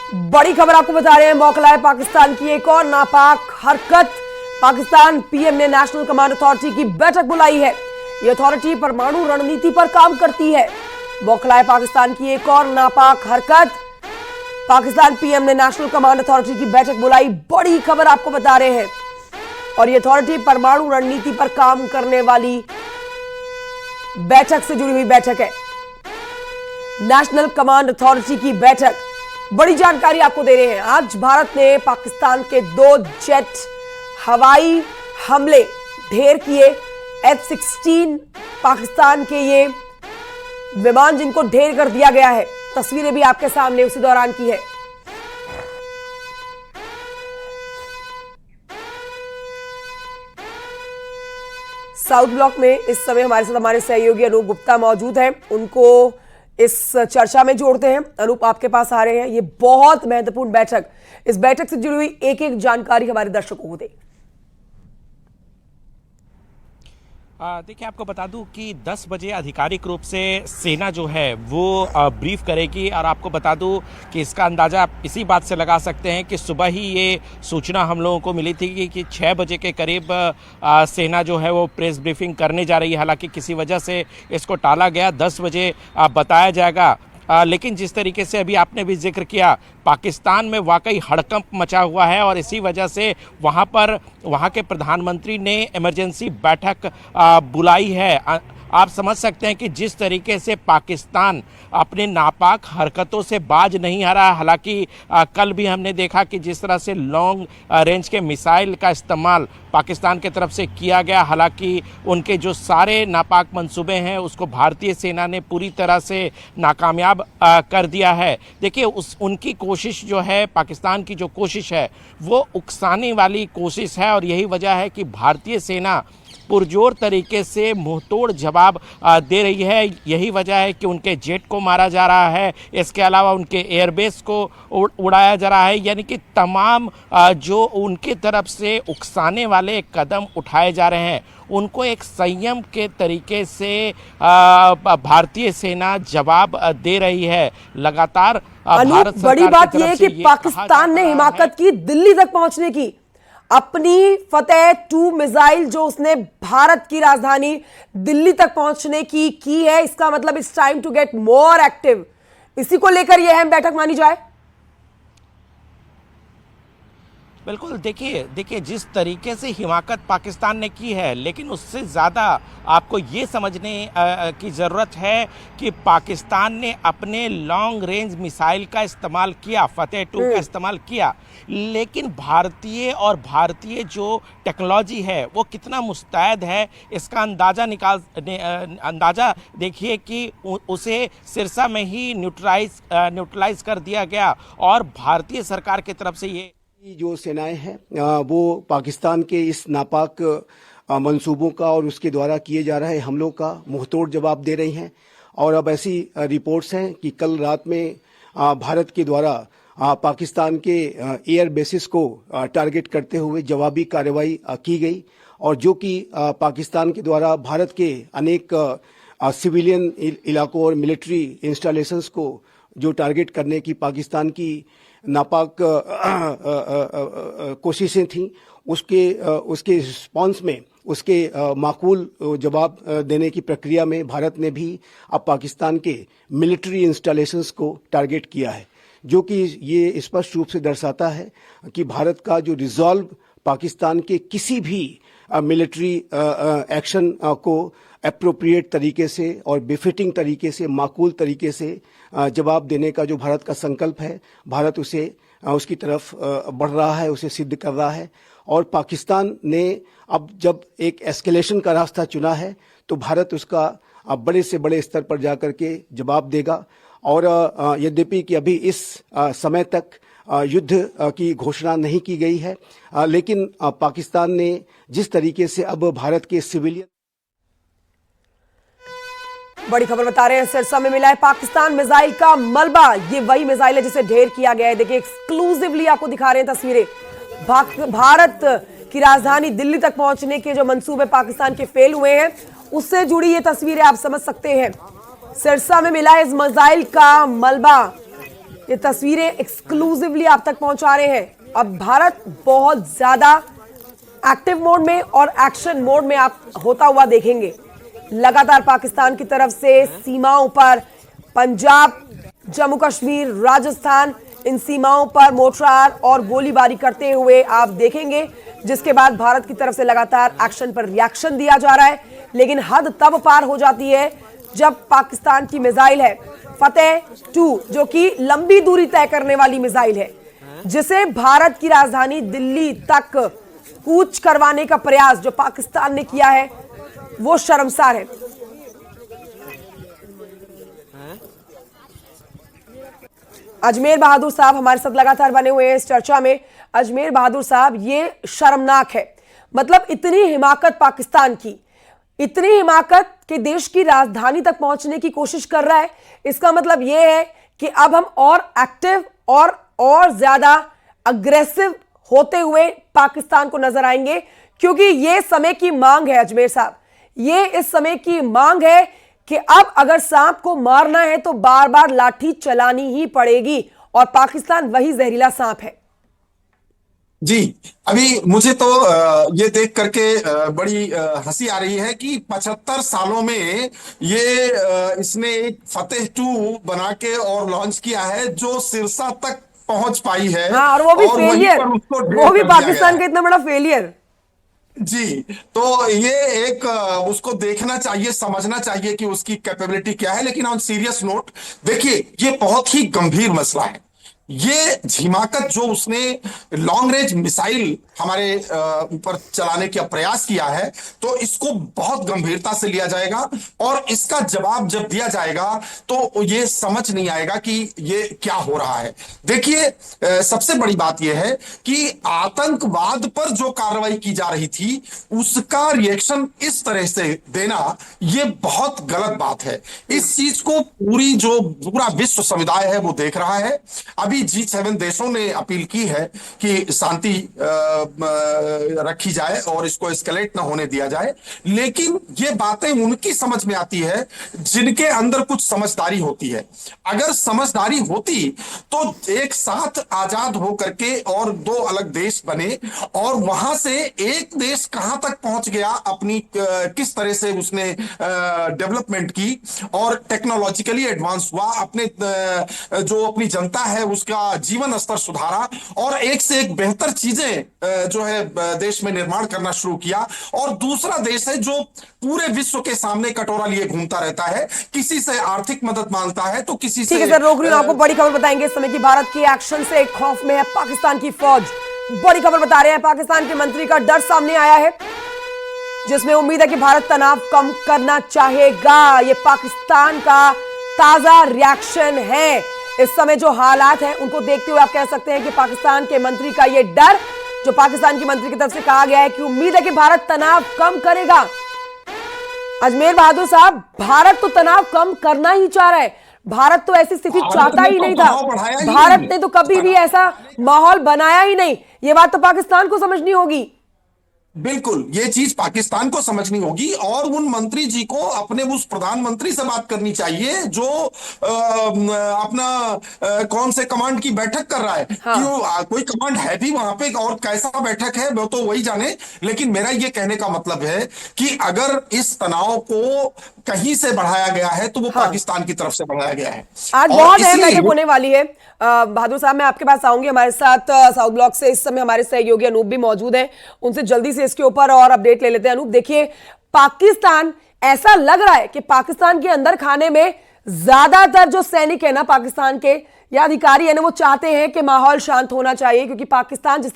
बड़ी खबर आपको बता रहे हैं, बौखलाए पाकिस्तान की एक और नापाक हरकत। पाकिस्तान पीएम ने नेशनल कमांड अथॉरिटी की बैठक बुलाई है। यह अथॉरिटी परमाणु रणनीति पर काम करती है। बौखलाए पाकिस्तान की एक और नापाक हरकत। पाकिस्तान पीएम ने नेशनल कमांड अथॉरिटी की बैठक बुलाई। बड़ी खबर आपको बता रहे हैं, और यह अथॉरिटी परमाणु रणनीति पर काम करने वाली बैठक से जुड़ी हुई बैठक है। नेशनल कमांड अथॉरिटी की बैठक, बड़ी जानकारी आपको दे रहे हैं। आज भारत ने पाकिस्तान के 2 जेट हवाई हमले ढेर किए। F-16 पाकिस्तान के ये विमान जिनको ढेर कर दिया गया है, तस्वीरें भी आपके सामने उसी दौरान की है। साउथ ब्लॉक में इस समय हमारे साथ हमारे सहयोगी अनूप गुप्ता मौजूद हैं। उनको इस चर्चा में जोड़ते हैं। अनूप, आपके पास आ रहे हैं। ये बहुत महत्वपूर्ण बैठक, इस बैठक से जुड़ी हुई एक एक जानकारी हमारे दर्शकों को दें। देखिए, आपको बता दूं कि 10 बजे आधिकारिक रूप से सेना जो है वो ब्रीफ करेगी। और आपको बता दूं कि इसका अंदाज़ा आप इसी बात से लगा सकते हैं कि सुबह ही ये सूचना हम लोगों को मिली थी कि 6 बजे के करीब सेना जो है वो प्रेस ब्रीफिंग करने जा रही है। हालांकि किसी वजह से इसको टाला गया, 10 बजे बताया जाएगा। लेकिन जिस तरीके से अभी आपने भी जिक्र किया, पाकिस्तान में वाकई हड़कंप मचा हुआ है और इसी वजह से वहाँ के प्रधानमंत्री ने इमरजेंसी बैठक बुलाई है। आप समझ सकते हैं कि जिस तरीके से पाकिस्तान अपने नापाक हरकतों से बाज नहीं आ रहा। हालांकि कल भी हमने देखा कि जिस तरह से लॉन्ग रेंज के मिसाइल का इस्तेमाल पाकिस्तान की तरफ से किया गया, हालांकि उनके जो सारे नापाक मंसूबे हैं उसको भारतीय सेना ने पूरी तरह से नाकामयाब कर दिया है। देखिए, उनकी कोशिश जो है, पाकिस्तान की जो कोशिश है वो उकसाने वाली कोशिश है, और यही वजह है कि भारतीय सेना पुरजोर तरीके से मुंहतोड़ जवाब दे रही है। यही वजह है कि उनके जेट को मारा जा रहा है, इसके अलावा उनके एयरबेस को उड़ाया जा रहा है। यानी कि तमाम जो उनकी तरफ से उकसाने वाले कदम उठाए जा रहे हैं, उनको एक संयम के तरीके से भारतीय सेना जवाब दे रही है। लगातार भारत सरकार बड़ी बात की तरफ यह है से कि पाकिस्तान ने हिमाकत की दिल्ली तक पहुंचने की। अपनी फतेह 2 मिसाइल जो उसने भारत की राजधानी दिल्ली तक पहुंचने की है, इसका मतलब it's time to get more active. इसी को लेकर यह अहम बैठक मानी जाए। बिल्कुल, देखिए जिस तरीके से हिमाकत पाकिस्तान ने की है, लेकिन उससे ज़्यादा आपको ये समझने की ज़रूरत है कि पाकिस्तान ने अपने लॉन्ग रेंज मिसाइल का इस्तेमाल किया, फतेह 2 का इस्तेमाल किया, लेकिन भारतीय जो टेक्नोलॉजी है वो कितना मुस्तैद है, इसका अंदाज़ा देखिए कि उसे सिरसा में ही न्यूट्रलाइज कर दिया गया। और भारतीय सरकार की तरफ से ये जो सेनाएं हैं वो पाकिस्तान के इस नापाक मंसूबों का और उसके द्वारा किए जा रहे हमलों का मुंहतोड़ जवाब दे रही हैं। और अब ऐसी रिपोर्ट्स हैं कि कल रात में भारत के द्वारा पाकिस्तान के एयर बेसिस को टारगेट करते हुए जवाबी कार्रवाई की गई, और जो कि पाकिस्तान के द्वारा भारत के अनेक सिविलियन इलाकों और मिलिट्री इंस्टॉलेशंस को जो टारगेट करने की पाकिस्तान की नापाक कोशिशें थीं, उसके रिस्पॉन्स में, उसके माकूल जवाब देने की प्रक्रिया में भारत ने भी अब पाकिस्तान के मिलिट्री इंस्टॉलेशंस को टारगेट किया है, जो कि ये स्पष्ट रूप से दर्शाता है कि भारत का जो रिजॉल्व पाकिस्तान के किसी भी मिलिट्री एक्शन को एप्रोप्रिएट तरीके से और बिफिटिंग तरीके से, माकूल तरीके से जवाब देने का जो भारत का संकल्प है, भारत उसकी तरफ बढ़ रहा है, उसे सिद्ध कर रहा है। और पाकिस्तान ने अब जब एक एस्केलेशन का रास्ता चुना है, तो भारत उसका बड़े से बड़े स्तर पर जाकर के जवाब देगा। और यद्यपि कि अभी इस समय तक युद्ध की घोषणा नहीं की गई है, लेकिन पाकिस्तान ने जिस तरीके से अब भारत के सिविलियन बड़ी खबर बता रहे हैं, सिरसा में मिला है पाकिस्तान मिसाइल का मलबा। ये वही मिसाइल है जिसे ढेर किया गया है। देखिए, एक्सक्लूसिवली आपको दिखा रहे हैं तस्वीरें। भारत की राजधानी दिल्ली तक पहुंचने के जो मंसूबे पाकिस्तान के फेल हुए हैं, उससे जुड़ी ये तस्वीरें आप समझ सकते हैं। सिरसा में मिला इस मिसाइल का मलबा। ये तस्वीरें एक्सक्लूसिवली आप तक पहुंचा रहे हैं। अब भारत बहुत ज्यादा एक्टिव मोड में और एक्शन मोड में आप होता हुआ देखेंगे। लगातार पाकिस्तान की तरफ से सीमाओं पर पंजाब, जम्मू कश्मीर, राजस्थान, इन सीमाओं पर मोर्टार और गोलीबारी करते हुए आप देखेंगे, जिसके बाद भारत की तरफ से लगातार एक्शन पर रिएक्शन दिया जा रहा है। लेकिन हद तब पार हो जाती है जब पाकिस्तान की मिसाइल है फतेह 2, जो कि लंबी दूरी तय करने वाली मिसाइल है, जिसे भारत की राजधानी दिल्ली तक कूच करवाने का प्रयास जो पाकिस्तान ने किया है वो शर्मसार है। अजमेर बहादुर साहब हमारे साथ लगातार बने हुए हैं इस चर्चा में। अजमेर बहादुर साहब, ये शर्मनाक है। मतलब इतनी हिमाकत पाकिस्तान की, इतनी हिमाकत के देश की राजधानी तक पहुंचने की कोशिश कर रहा है। इसका मतलब यह है कि अब हम और एक्टिव और ज्यादा अग्रेसिव होते हुए पाकिस्तान को नजर आएंगे, क्योंकि यह समय की मांग है। अजमेर साहब, ये इस समय की मांग है कि अब अगर सांप को मारना है तो बार बार लाठी चलानी ही पड़ेगी, और पाकिस्तान वही जहरीला सांप है। जी, अभी मुझे तो ये देख करके बड़ी हंसी आ रही है कि 75 सालों में ये इसने एक फतेह 2 बना के और लॉन्च किया है, जो सिरसा तक पहुंच पाई है। हाँ, और वो भी फेलियर, वो भी पाकिस्तान का इतना बड़ा फेलियर। जी, तो ये एक उसको देखना चाहिए, समझना चाहिए कि उसकी कैपेबिलिटी क्या है। लेकिन ऑन सीरियस नोट देखिए, ये बहुत ही गंभीर मसला है। ये हिमाकत जो उसने लॉन्ग रेंज मिसाइल हमारे ऊपर चलाने का प्रयास किया है, तो इसको बहुत गंभीरता से लिया जाएगा, और इसका जवाब जब दिया जाएगा तो ये समझ नहीं आएगा कि ये क्या हो रहा है। देखिए, सबसे बड़ी बात यह है कि आतंकवाद पर जो कार्रवाई की जा रही थी उसका रिएक्शन इस तरह से देना, ये बहुत गलत बात है। इस चीज को पूरा विश्व समुदाय है वो देख रहा है। अभी G7 देशों ने अपील की है कि शांति रखी जाए और इसको एस्केलेट ना होने दिया जाए। लेकिन ये बातें उनकी समझ में आती है जिनके अंदर कुछ समझदारी होती है। अगर समझदारी होती तो एक साथ आजाद होकर के और दो अलग देश बने, और वहां से एक देश कहां तक पहुंच गया, अपनी किस तरह से उसने डेवलपमेंट की और टेक्नोलॉजिकली एडवांस हुआ, अपने जो अपनी जनता है उसका जीवन स्तर सुधारा, और एक से एक बेहतर चीजें जो है देश में निर्माण करना शुरू किया। और दूसरा देश है जो पूरे विश्व के सामने कटोरा लिए घूमता रहता है, किसी से आर्थिक मदद मांगता है तो किसी से। ठीक है सर, रोक रही हूं। आपको बड़ी खबर बताएंगे इस समय की भारत की एक्शन से खौफ में है पाकिस्तान की फौज। बड़ी खबर बता रहे हैं, पाकिस्तान के मंत्री का डर सामने आया है, जिसमें उम्मीद है कि भारत तनाव कम करना चाहेगा। ये पाकिस्तान का ताजा रिएक्शन है। इस समय जो हालात हैं उनको देखते हुए आप कह सकते हैं कि पाकिस्तान के मंत्री का ये डर, जो पाकिस्तान की मंत्री की तरफ से कहा गया है कि उम्मीद है कि भारत तनाव कम करेगा। अजमेर बहादुर साहब, भारत तो तनाव कम करना ही चाह रहा है। भारत तो ऐसी स्थिति चाहता ही नहीं था। भारत ने तो कभी भी ऐसा माहौल बनाया ही नहीं। ये बात तो पाकिस्तान को समझनी होगी। बिल्कुल, ये चीज पाकिस्तान को समझनी होगी, और उन मंत्री जी को अपने उस प्रधानमंत्री से बात करनी चाहिए जो अपना कौन से कमांड की बैठक कर रहा है। हाँ। क्यों कोई कमांड है भी वहां पे, और कैसा बैठक है वो तो वही जाने। लेकिन मेरा ये कहने का मतलब है कि अगर इस तनाव को कहीं से बढ़ाया गया है तो वो पाकिस्तान की तरफ से बढ़ाया गया है। आज बहुत अहम बैठक होने वाली है। बहादुर साहब, मैं आपके पास आऊंगी। हमारे साथ साउथ ब्लॉक से इस समय हमारे सहयोगी अनूप भी मौजूद हैं, उनसे जल्दी से इसके ऊपर और अपडेट ले लेते हैं। अनूप, देखिए, पाकिस्तान, ऐसा लग रहा है कि पाकिस्तान के अंदर खाने में ज्यादातर जो सैनिक है ना, पाकिस्तान के या अधिकारी है ना, वो चाहते हैं कि माहौल शांत होना चाहिए, क्योंकि पाकिस्तान जिस तरह